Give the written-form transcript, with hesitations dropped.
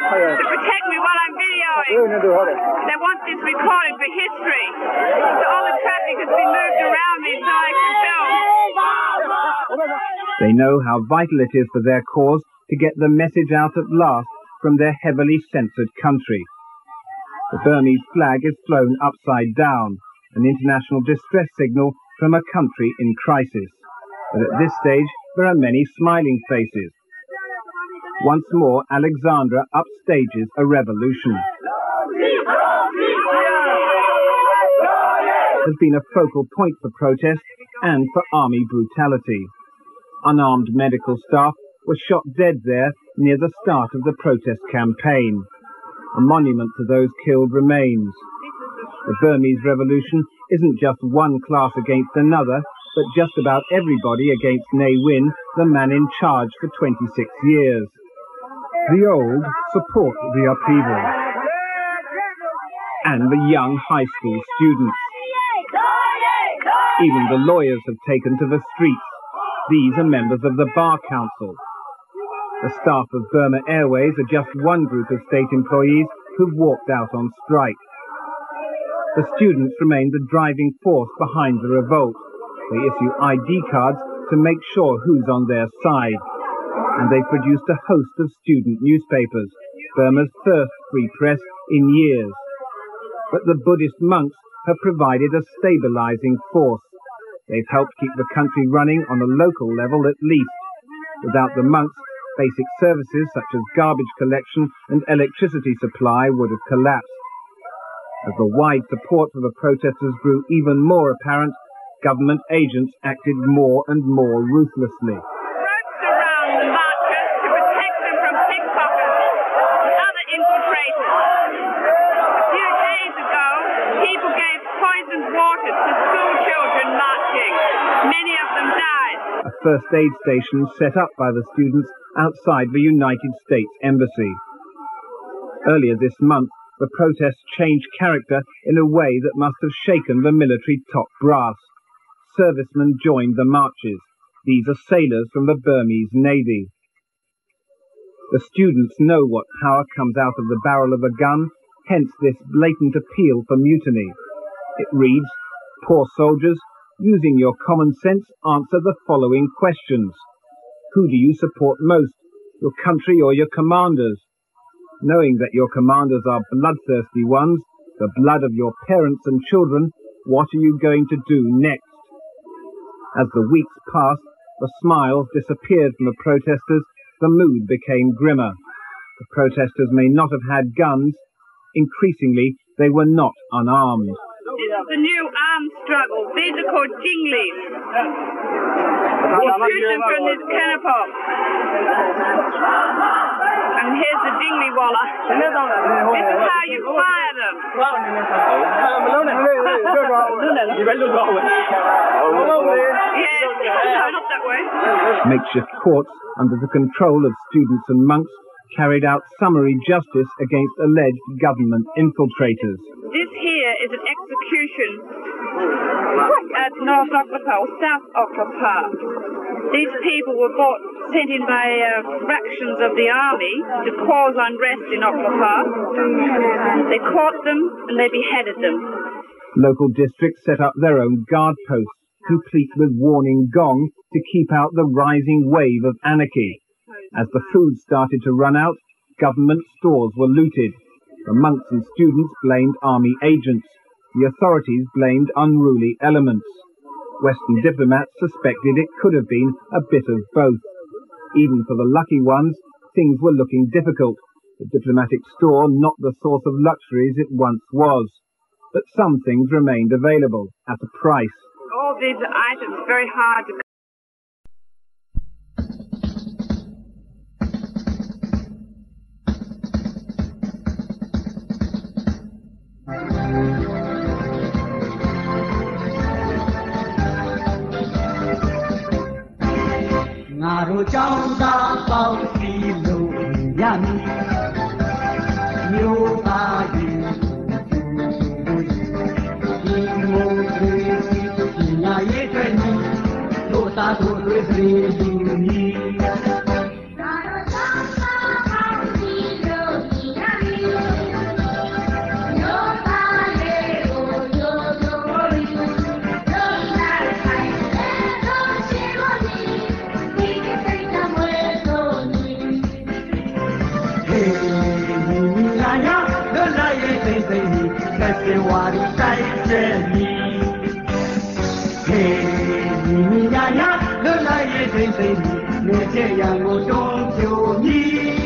to protect me while I'm videoing. They want this recorded for history. So all the traffic has been moved around me so I can film. They know how vital it is for their cause to get the message out at last from their heavily censored country. The Burmese flag is flown upside down, an international distress signal from a country in crisis. But at this stage, there are many smiling faces. Once more, Alexandra upstages a revolution. Has been a focal point for protest and for army brutality. Unarmed medical staff were shot dead there near the start of the protest campaign. A monument to those killed remains. The Burmese revolution isn't just one class against another, but just about everybody against Ne Win, the man in charge for 26 years. The old support the upheaval. And the young high school students. Even the lawyers have taken to the streets. These are members of the Bar Council. The staff of Burma Airways are just one group of state employees who've walked out on strike. The students remain the driving force behind the revolt. They issue ID cards to make sure who's on their side. And they've produced a host of student newspapers, Burma's first free press in years. But the Buddhist monks have provided a stabilizing force. They've helped keep the country running on a local level at least. Without the monks, basic services such as garbage collection and electricity supply would have collapsed. As the wide support for the protesters grew even more apparent, government agents acted more and more ruthlessly. Ropes around the marchers to protect them from pickpockets and other infiltrators. A few days ago, people gave poisoned water to school children marching. Many of them died. A first aid station set up by the students outside the United States Embassy. Earlier this month, the protests changed character in a way that must have shaken the military top brass. Servicemen joined the marches. These are sailors from the Burmese Navy. The students know what power comes out of the barrel of a gun, hence this blatant appeal for mutiny. It reads, "Poor soldiers, using your common sense, answer the following questions. Who do you support most, your country or your commanders? Knowing that your commanders are bloodthirsty ones, the blood of your parents and children, what are you going to do next?" As the weeks passed, the smiles disappeared from the protesters, the mood became grimmer. The protesters may not have had guns. Increasingly, they were not unarmed. This is the new armed struggle. These are called jinglis. You shoot them from this canopy. And here's the jingli walla. This is how you fire them. Yes, no, not that way. Makeshift courts, under the control of students and monks, carried out summary justice against alleged government infiltrators. This here is an execution at North Oklahoma or South Oklahoma. These people were sent in by fractions of the army to cause unrest in Oklahoma. They caught them and they beheaded them. Local districts set up their own guard posts, complete with warning gong to keep out the rising wave of anarchy. As the food started to run out, government stores were looted. The monks and students blamed army agents. The authorities blamed unruly elements. Western diplomats suspected it could have been a bit of both. Even for the lucky ones, things were looking difficult. The diplomatic store not the source of luxuries it once was. But some things remained available at a price. All these items very hard to Ngaro trong da bao xì lù nhăn nhiều ta yu in mô thuê xì nhà yê thuê ni lô ta thu thuê thuê yu ni Ngaro trong da bao xì lù 你呀呀，我来也真是你，可是我的在这里。你呀呀，我来也真是你，你这样我终究你。